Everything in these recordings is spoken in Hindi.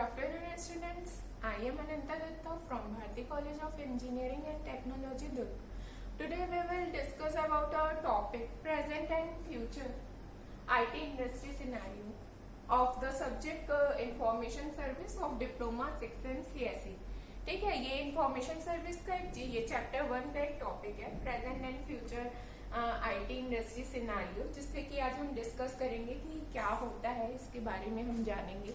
afternoon, students. I am Ananta Dutta from Bharati College of Engineering and Technology, Durg. Today we will discuss about our topic present and future IT industry scenario of the subject information service of diploma section CSE. ठीक है, ये इंफॉर्मेशन सर्विस का ये चैप्टर 1 का एक टॉपिक है, present and future IT industry scenario, जिससे कि आज हम डिस्कस करेंगे कि क्या होता है, इसके बारे में हम जानेंगे।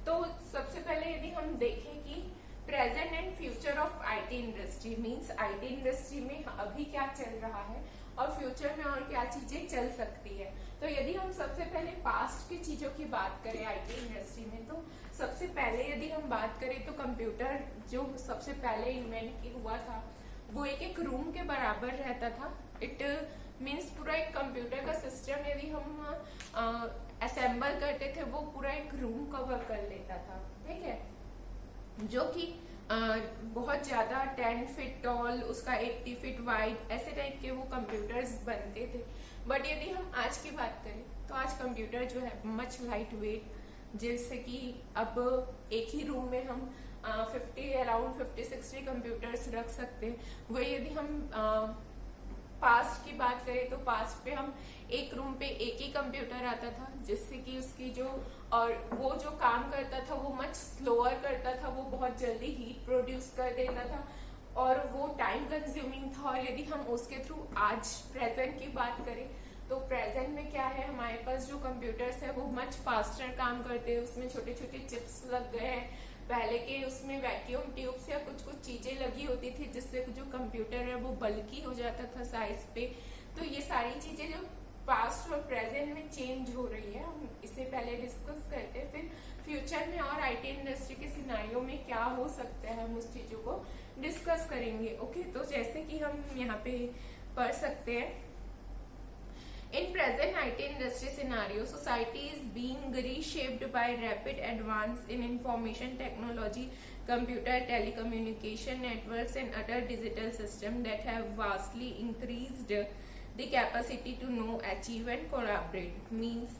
तो सबसे पहले यदि हम देखें कि present and future of IT industry means IT industry में अभी क्या चल रहा है और फ्यूचर में और क्या चीजें चल सकती है। तो यदि हम सबसे पहले पास्ट की चीजों की बात करें आईटी इंडस्ट्री में, तो सबसे पहले यदि हम बात करें तो कंप्यूटर जो सबसे पहले इन्वेंट हुआ था वो एक रूम के बराबर रहता था। इट मीन्स पूरा एक कंप्यूटर का सिस्टम यदि हम असेंबल करते थे वो पूरा एक रूम कवर कर लेता था, ठीक है, जो कि बहुत ज्यादा 10 फीट टॉल, उसका 80 फीट वाइड, ऐसे टाइप के वो कंप्यूटर्स बनते थे। बट यदि हम आज की बात करें तो आज कंप्यूटर जो है मच लाइट वेट, जैसे कि अब एक ही रूम में हम अराउंड 50-60 कंप्यूटर्स रख सकते हैं। वही यदि हम पास्ट की बात करें तो पास्ट पे हम एक रूम पे एक ही कंप्यूटर आता था, जिससे कि उसकी जो और वो जो काम करता था वो मच स्लोअर करता था, वो बहुत जल्दी हीट प्रोड्यूस कर देता था और वो टाइम कंज्यूमिंग था। और यदि हम उसके थ्रू आज प्रेजेंट की बात करें तो प्रेजेंट में क्या है, हमारे पास जो कंप्यूटर्स है वो मच फास्टर काम करते हैं, उसमें छोटे छोटे चिप्स लग गए हैं। पहले के उसमें वैक्यूम ट्यूब्स या कुछ कुछ चीजें लगी होती थी जिससे जो कंप्यूटर है वो बल्की हो जाता था साइज पे। तो ये सारी चीजें जो पास्ट और प्रेजेंट में चेंज हो रही है, हम इसे पहले डिस्कस करते हैं। फिर फ्यूचर में और आईटी इंडस्ट्री के सिनारियो में क्या हो सकता है हम उस चीजों को डिस्कस करेंगे। ओके, तो जैसे कि हम यहाँ पे पढ़ सकते हैं, in present IT industry scenario, society is being reshaped by rapid advance in information technology, computer, telecommunication networks and other digital systems that have vastly increased the capacity to know, achieve and collaborate. Means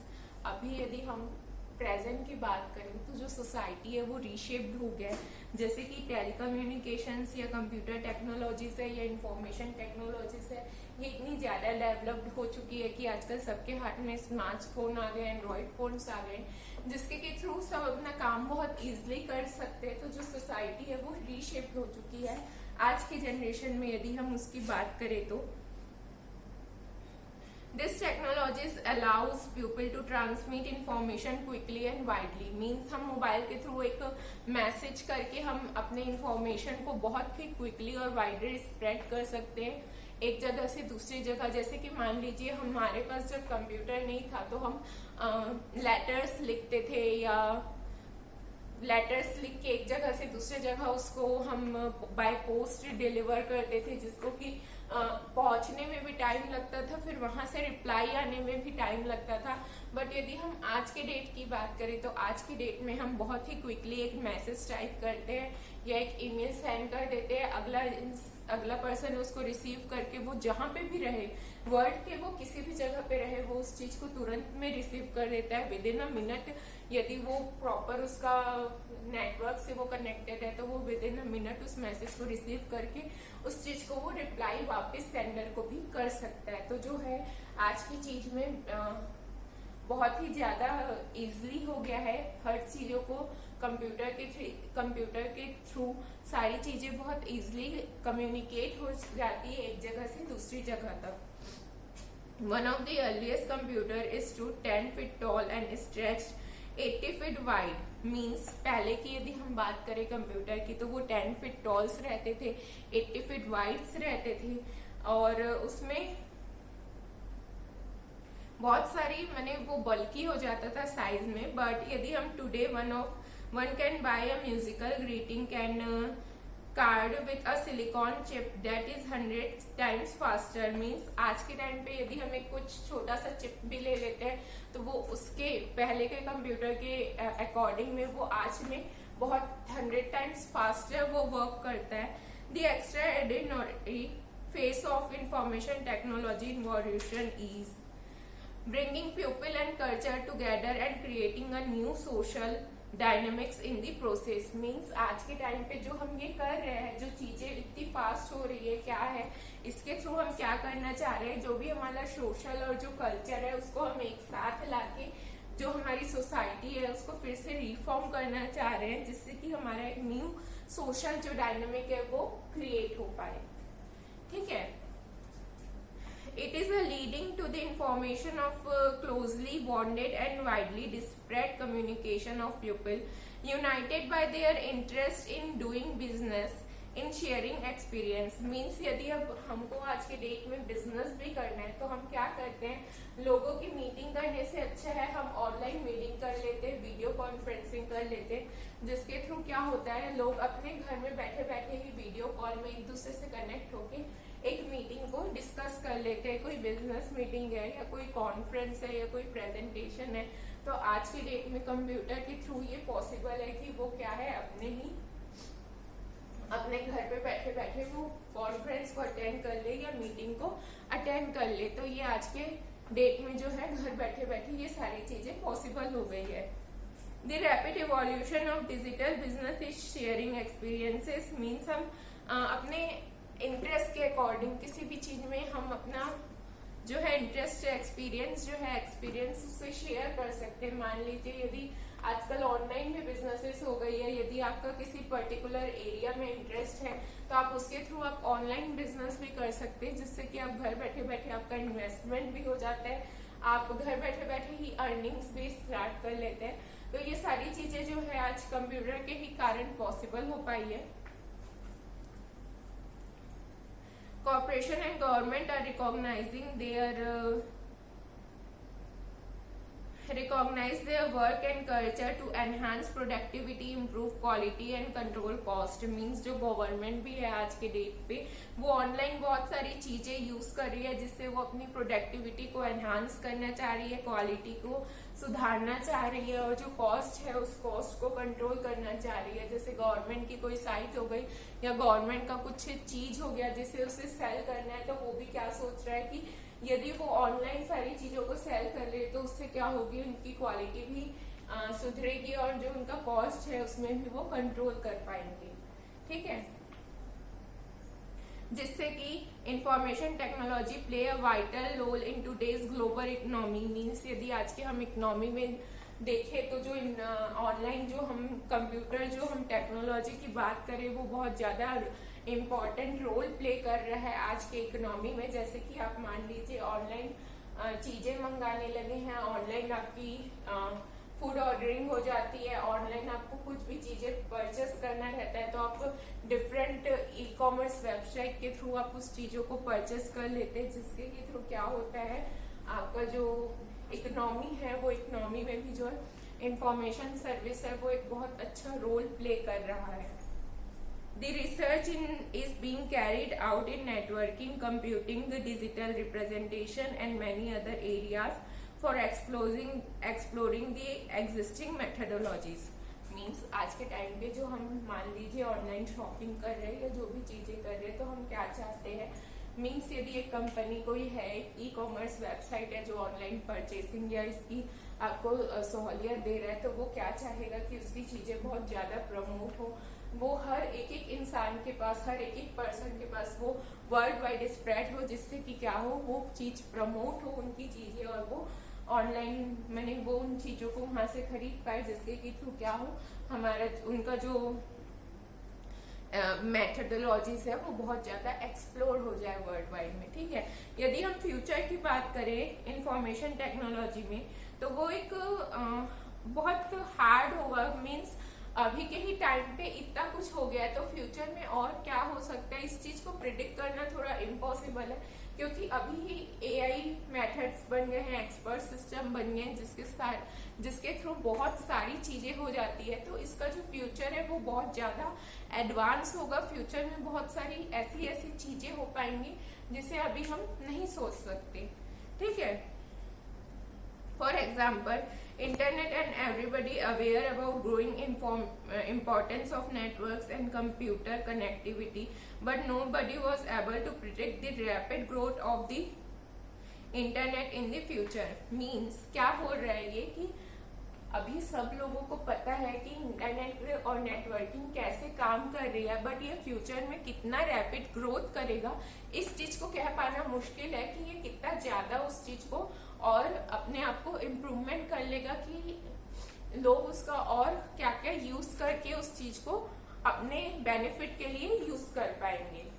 अभी यदि हम प्रेजेंट की बात करें तो जो सोसाइटी है वो रीशेप्ड हो गया है, जैसे कि टेलीकम्युनिकेशंस या कंप्यूटर टेक्नोलॉजी से या इंफॉर्मेशन टेक्नोलॉजी से ये इतनी ज्यादा डेवलप्ड हो चुकी है कि आजकल सबके हाथ में स्मार्टफोन आ गए, एंड्रॉइड फोन्स आ गए, जिसके के थ्रू सब अपना काम बहुत इजीली कर सकते हैं। तो जो सोसाइटी है वो रीशेप्ड हो चुकी है आज की जनरेशन में। यदि हम उसकी बात करें तो This technologies allows people to transmit information quickly and widely. Means हम मोबाइल के थ्रू एक मैसेज करके हम अपने इंफॉर्मेशन को बहुत ही क्विकली और वाइडली स्प्रेड कर सकते हैं एक जगह से दूसरी जगह। जैसे कि मान लीजिए हमारे पास जब कंप्यूटर नहीं था तो हम लेटर्स लिखते थे या लेटर्स लिख के एक जगह से दूसरी जगह उसको हम बाय पोस्ट डिलीवर करते थे, जिसको कि पहुंचने में भी टाइम लगता था, फिर वहां से रिप्लाई आने में भी टाइम लगता था। बट यदि हम आज के डेट की बात करें तो आज की डेट में हम बहुत ही क्विकली एक मैसेज टाइप करते हैं या एक ईमेल सेंड कर देते हैं, अगला पर्सन उसको रिसीव करके वो जहां पे भी रहे, वर्ल्ड के वो किसी भी जगह पे रहे, वो उस चीज को तुरंत में रिसीव कर देता है विद इन अ मिनट। यदि वो प्रॉपर उसका नेटवर्क से वो कनेक्टेड है तो वो विद इन अ मिनट उस मैसेज को रिसीव करके उस चीज को वो रिप्लाई वापस सेंडर को भी कर सकता है। तो जो है आज की चीज में बहुत ही ज्यादा इजीली हो गया है हर चीजों को कंप्यूटर के थ्रू सारी चीजें बहुत इजीली कम्युनिकेट हो जाती है एक जगह से दूसरी जगह तक। One of the earliest computer is to 10 feet tall and stretched 80 feet wide. Means पहले की यदि हम बात करें कंप्यूटर की तो वो 10 फीट टॉल्स रहते थे, 80 फीट वाइड्स रहते थे और उसमें बहुत सारी मैंने वो बल्की हो जाता था साइज में। बट यदि हम today one can buy a musical greeting can card with a silicon chip that is 100 times faster. Means आज के टाइम पे यदि हम एक कुछ छोटा सा चिप भी ले लेते हैं तो वो उसके पहले के कंप्यूटर के अकॉर्डिंग में वो आज में बहुत 100 टाइम्स फास्टर वो वर्क करता है। The extra additional face of information technology involution is bringing people and culture together and creating a new social dynamics in the process. Means आज के टाइम पे जो हम ये कर रहे हैं, जो चीजें इतनी फास्ट हो रही है, क्या है इसके थ्रू हम क्या करना चाह रहे हैं, जो भी हमारा सोशल और जो कल्चर है उसको हम एक साथ लाके जो हमारी सोसाइटी है उसको फिर से रिफॉर्म करना चाह रहे हैं, जिससे कि हमारा एक न्यू सोशल जो डायनेमिक है वो क्रिएट हो पाए। ठीक है। It is a leading to the information of closely bonded and widely disparate communication of people united by their interest in doing business, in sharing experience। Means यदि अब हमको आज के डेट में बिजनेस भी करना है तो हम क्या करते हैं, लोगों की मीटिंग करने से अच्छा है हम ऑनलाइन मीटिंग कर लेते हैं, वीडियो कॉन्फ्रेंसिंग कर लेते हैं, जिसके थ्रू क्या होता है लोग अपने घर में बैठे बैठे ही वीडियो कॉल में एक दूसरे से कनेक्ट होके एक मीटिंग को डिस्कस कर लेते हैं। कोई बिजनेस मीटिंग है या कोई कॉन्फ्रेंस है या कोई प्रेजेंटेशन है, तो आज की डेट में कंप्यूटर के थ्रू ये पॉसिबल है कि वो क्या है अपने घर पे बैठे बैठे वो कॉन्फ्रेंस को अटेंड कर ले या मीटिंग को अटेंड कर ले। तो ये आज के डेट में जो है घर बैठे बैठे ये सारी चीजें पॉसिबल हो गई है। The rapid evolution of digital business is sharing experiences. Means हम अपने इंटरेस्ट के अकॉर्डिंग किसी भी चीज में हम अपना जो है इंटरेस्ट एक्सपीरियंस उससे शेयर कर सकते हैं। मान लीजिए यदि आजकल ऑनलाइन भी बिजनेसेस हो गई है, यदि आपका किसी पर्टिकुलर एरिया में इंटरेस्ट है तो आप उसके थ्रू आप ऑनलाइन बिजनेस भी कर सकते हैं, जिससे कि आप घर बैठे बैठे आपका इन्वेस्टमेंट भी हो जाता है, आप घर बैठे बैठे ही अर्निंग्स भी स्टार्ट कर लेते हैं। तो ये सारी चीजें जो है आज कंप्यूटर के ही कारण पॉसिबल हो पाई है। Corporation and government are recognize their work and culture to enhance productivity, improve quality and control cost। Means जो गवर्नमेंट भी है आज के डेट पे वो ऑनलाइन बहुत सारी चीजें यूज कर रही है, जिससे वो अपनी प्रोडक्टिविटी को एनहांस करना चाह रही है, क्वालिटी को सुधारना चाह रही है और जो कॉस्ट है उस कॉस्ट को कंट्रोल करना चाह रही है। जैसे गवर्नमेंट की कोई साइट हो गई या गवर्नमेंट का कुछ चीज हो गया जिसे उसे सेल करना है, तो वो भी क्या सोच रहा है कि यदि वो ऑनलाइन सारी चीजों को सेल कर ले तो उससे क्या होगी, उनकी क्वालिटी भी सुधरेगी और जो उनका कॉस्ट है उसमें भी वो कंट्रोल कर पाएंगे। ठीक है। जिससे कि information technology play a vital role in today's global economy. Means यदि आज के हम इकोनॉमी में देखें तो जो ऑनलाइन जो हम कंप्यूटर जो हम टेक्नोलॉजी की बात करें वो बहुत ज्यादा इम्पोर्टेंट रोल प्ले कर रहा है आज के इकोनॉमी में। जैसे कि आप मान लीजिए ऑनलाइन चीजें मंगाने लगे हैं, ऑनलाइन आपकी फूड ऑर्डरिंग हो जाती है, ऑनलाइन आपको कुछ भी चीजें परचेस करना रहता है तो आप डिफरेंट ई कॉमर्स वेबसाइट के थ्रू आप उस चीजों को परचेस कर लेते हैं, जिसके के थ्रू क्या होता है आपका जो इकोनॉमी है वो इकोनॉमी में भी जो इंफॉर्मेशन सर्विस है वो एक बहुत अच्छा रोल प्ले कर रहा है। The research is being carried out in networking, computing, the digital representation and many other areas for exploring the existing methodologies। Means आज के टाइम पे जो हम मान लीजिए ऑनलाइन शॉपिंग कर रहे हैं या जो भी चीजें कर रहे हैं तो हम क्या चाहते हैं, मीन्स यदि एक कंपनी कोई है, ई कॉमर्स वेबसाइट है जो ऑनलाइन परचेसिंग या इसकी आपको सहूलियत दे रहा है, तो वो क्या चाहेगा कि उसकी चीजें बहुत ज्यादा प्रमोट हो, वो हर एक इंसान के पास, हर एक पर्सन के पास वो वर्ल्ड वाइड स्प्रेड हो, जिससे कि क्या हो वो चीज प्रमोट हो उनकी चीजें और वो ऑनलाइन मैंने वो उन चीजों को वहां से खरीद पाए, जिसके कि थ्रू क्या हो हमारा उनका जो मेथोडोलॉजीज है वो बहुत ज्यादा एक्सप्लोर हो जाए वर्ल्ड वाइड में। ठीक है। यदि हम फ्यूचर की बात करें इंफॉर्मेशन टेक्नोलॉजी में तो वो एक बहुत हार्ड होगा। मीन्स अभी के ही टाइम पे इतना कुछ हो गया है तो फ्यूचर में और क्या हो सकता है इस चीज को प्रिडिक्ट करना थोड़ा इम्पॉसिबल है, क्योंकि अभी ही एआई मेथड्स बन गए हैं, एक्सपर्ट सिस्टम बन गए हैं जिसके थ्रू बहुत सारी चीजें हो जाती है। तो इसका जो फ्यूचर है वो बहुत ज्यादा एडवांस होगा। फ्यूचर में बहुत सारी ऐसी ऐसी चीजें हो पाएंगी जिसे अभी हम नहीं सोच सकते। ठीक है। For example internet and everybody aware about growing importance of networks and computer connectivity, but nobody was able to predict the rapid growth of the internet in the future। means क्या हो रहा है ये कि अभी सब लोगों को पता है कि इंटरनेट और नेटवर्किंग कैसे काम कर रही है, बट ये फ्यूचर में कितना रैपिड ग्रोथ करेगा इस चीज को कह पाना मुश्किल है कि ये कितना ज्यादा उस चीज को और अपने आप को इम्प्रूवमेंट कर लेगा कि लोग उसका और क्या क्या यूज करके उस चीज को अपने बेनिफिट के लिए यूज कर पाएंगे।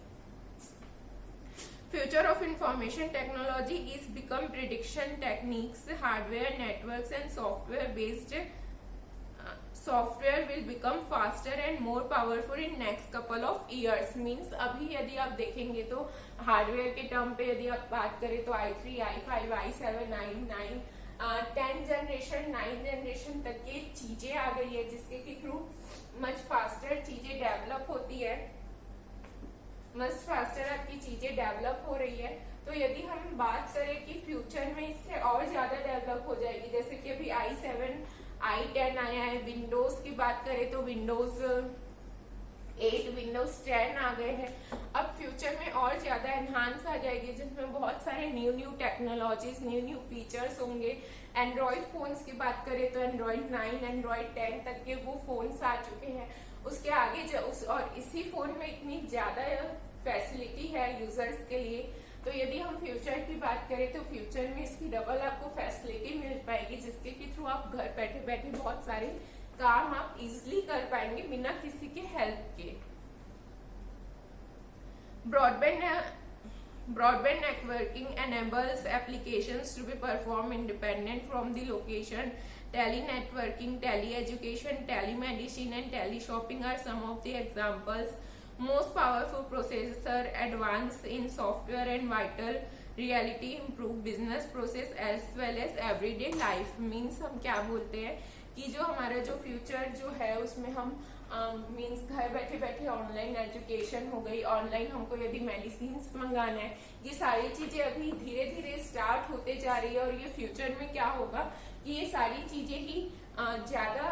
Future of information technology is become prediction techniques, hardware, networks and software based software will become faster and more powerful in next couple of years. Means अभी यदि आप देखेंगे तो हार्डवेयर के टर्म पे यदि आप बात करें तो i3, i5, i7, i9, 10 generation 9 generation तक की चीजें आ गई है जिसके के थ्रू मच फास्टर चीजें डेवलप होती है, मच फास्टर आपकी चीजें डेवलप हो रही है। तो यदि हम बात करें कि फ्यूचर में इससे और ज्यादा डेवलप हो जाएगी, जैसे कि अभी i7, i10 आया है, विंडोज की बात करें तो विंडोज 8, विंडोज 10 आ गए हैं। अब फ्यूचर में और ज्यादा एनहांस आ जाएगी जिसमें बहुत सारे न्यू टेक्नोलॉजीज, न्यू फीचर्स होंगे। एंड्रॉइड फोन्स की बात करें तो एंड्रॉइड 9, एंड्रॉइड 10 तक के वो फोन्स आ चुके हैं। उसके आगे और इसी फोन में इतनी ज्यादा फैसिलिटी है यूजर्स के लिए, तो यदि हम फ्यूचर की बात करें तो फ्यूचर में इसकी डबल आपको फैसिलिटी मिल पाएगी जिसके के थ्रू आप घर बैठे बैठे बहुत सारे काम आप इजिली कर पाएंगे बिना किसी के हेल्प के। Broadband networking enables applications to be performed independent from the location. Telenetworking, teleeducation, telemedicine and teleshopping are some of the examples. Most powerful processor advance in software and vital reality improve business process as well as everyday life. Means हम क्या बोलते हैं कि जो हमारा जो फ्यूचर जो है उसमें हम मीन्स घर बैठे बैठे ऑनलाइन एजुकेशन हो गई, ऑनलाइन हमको यदि मेडिसिन मंगाना है, ये सारी चीजें अभी धीरे धीरे स्टार्ट होते जा रही है। और ये फ्यूचर में क्या होगा कि ये सारी चीजें ही ज्यादा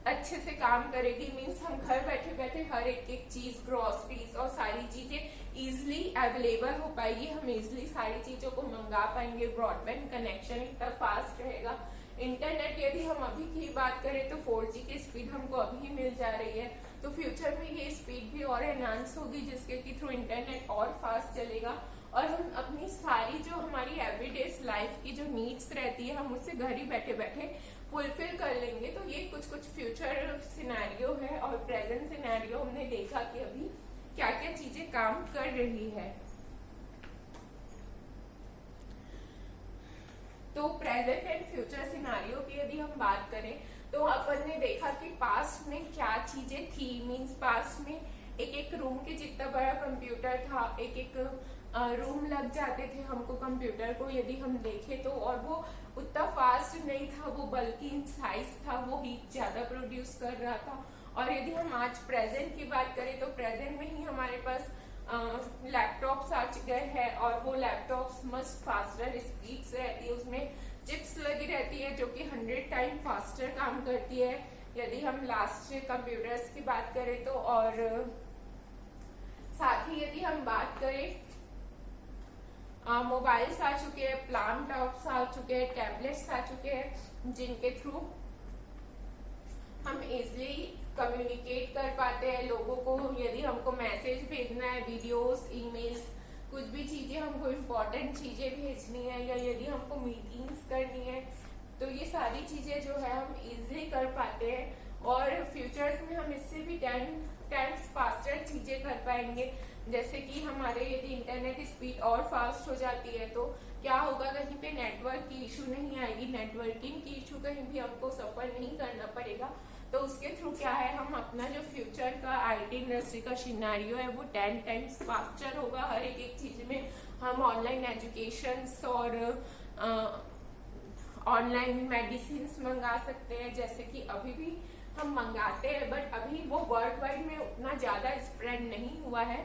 अच्छे से काम करेगी। मीन्स हम घर बैठे बैठे हर एक चीज, ग्रोसरीज और सारी चीजें इजिली अवेलेबल हो पाएगी, हम इजिली सारी चीजों को मंगा पाएंगे। ब्रॉडबैंड कनेक्शन इतना फास्ट रहेगा। इंटरनेट यदि हम अभी की बात करें तो 4G की स्पीड हमको अभी मिल जा रही है, तो फ्यूचर में ये स्पीड भी और एनहांस होगी जिसके के थ्रू इंटरनेट और फास्ट चलेगा और हम अपनी सारी जो हमारी एवरीडे लाइफ की जो नीड्स रहती है हम उससे घर ही बैठे बैठे फुलफिल कर लेंगे। तो ये कुछ फ्यूचर सिनेरियो है और प्रेजेंट सिनेरियो हमने देखा कि अभी क्या क्या चीजें काम कर रही है। तो प्रेजेंट एंड फ्यूचर सिनेरियो की यदि हम बात करें तो अपन ने देखा कि पास्ट में क्या चीजें थी। मींस पास्ट में एक रूम के जितना बड़ा कंप्यूटर था, एक रूम लग जाते थे हमको कंप्यूटर को यदि हम देखें तो, और वो उतना फास्ट नहीं था, वो बल्कि इन साइज था, वो हीट ज्यादा प्रोड्यूस कर रहा था। और यदि हम आज प्रेजेंट की बात करें तो प्रेजेंट में ही हमारे पास लैपटॉप्स आ चुके हैं और वो लैपटॉप्स मस्ट फास्टर स्पीड से रहती है, उसमें चिप्स लगी रहती है जो कि 100 टाइम फास्टर काम करती है यदि हम लास्ट कंप्यूटर्स की बात करें तो। और साथ ही यदि हम बात करें मोबाइल्स आ चुके हैं, प्लान टॉप्स आ चुके हैं, टैबलेट्स आ चुके हैं जिनके थ्रू हम इजिली कम्युनिकेट कर पाते हैं लोगों को। यदि हमको मैसेज भेजना है, वीडियोस, ईमेल्स, कुछ भी चीजें हमको इम्पोर्टेंट चीजें भेजनी है या यदि हमको मीटिंग्स करनी है तो ये सारी चीजें जो है हम इजिली कर पाते हैं। और फ्यूचर्स में हम इससे भी 10 टाइम्स फास्टर चीजें कर पाएंगे। जैसे कि हमारे यदि इंटरनेट स्पीड और फास्ट हो जाती है तो क्या होगा, कहीं पे नेटवर्क की इशू नहीं आएगी, नेटवर्किंग की इशू कहीं भी हमको सफर नहीं करना पड़ेगा। तो उसके थ्रू क्या है, हम अपना जो फ्यूचर का आईटी इंडस्ट्री का सिनेरियो है वो 10 टाइम्स फास्टर होगा। हर एक चीज में हम ऑनलाइन एजुकेशन और ऑनलाइन मेडिसिन मंगा सकते हैं, जैसे कि अभी भी हम मंगाते हैं, बट अभी वो वर्ल्ड वाइड में उतना ज्यादा स्प्रेड नहीं हुआ है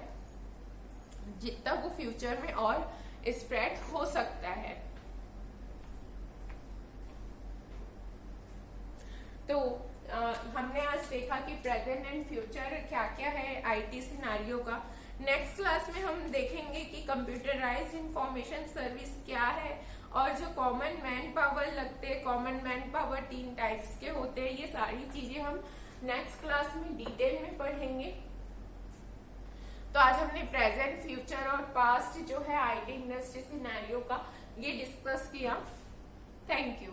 जितना वो फ्यूचर में और स्प्रेड हो सकता है। तो हमने आज देखा कि प्रेजेंट एंड फ्यूचर क्या क्या है आईटी सिनेरियो का। नेक्स्ट क्लास में हम देखेंगे कि कंप्यूटराइज्ड इंफॉर्मेशन सर्विस क्या है और जो कॉमन मैन पावर लगते हैं, कॉमन मैन पावर 3 टाइप्स के होते हैं, ये सारी चीजें हम नेक्स्ट क्लास में डिटेल में पढ़ेंगे। तो आज हमने प्रेजेंट, फ्यूचर और पास्ट जो है आईटी इंडस्ट्री सिनेरियो का ये डिस्कस किया। Thank you.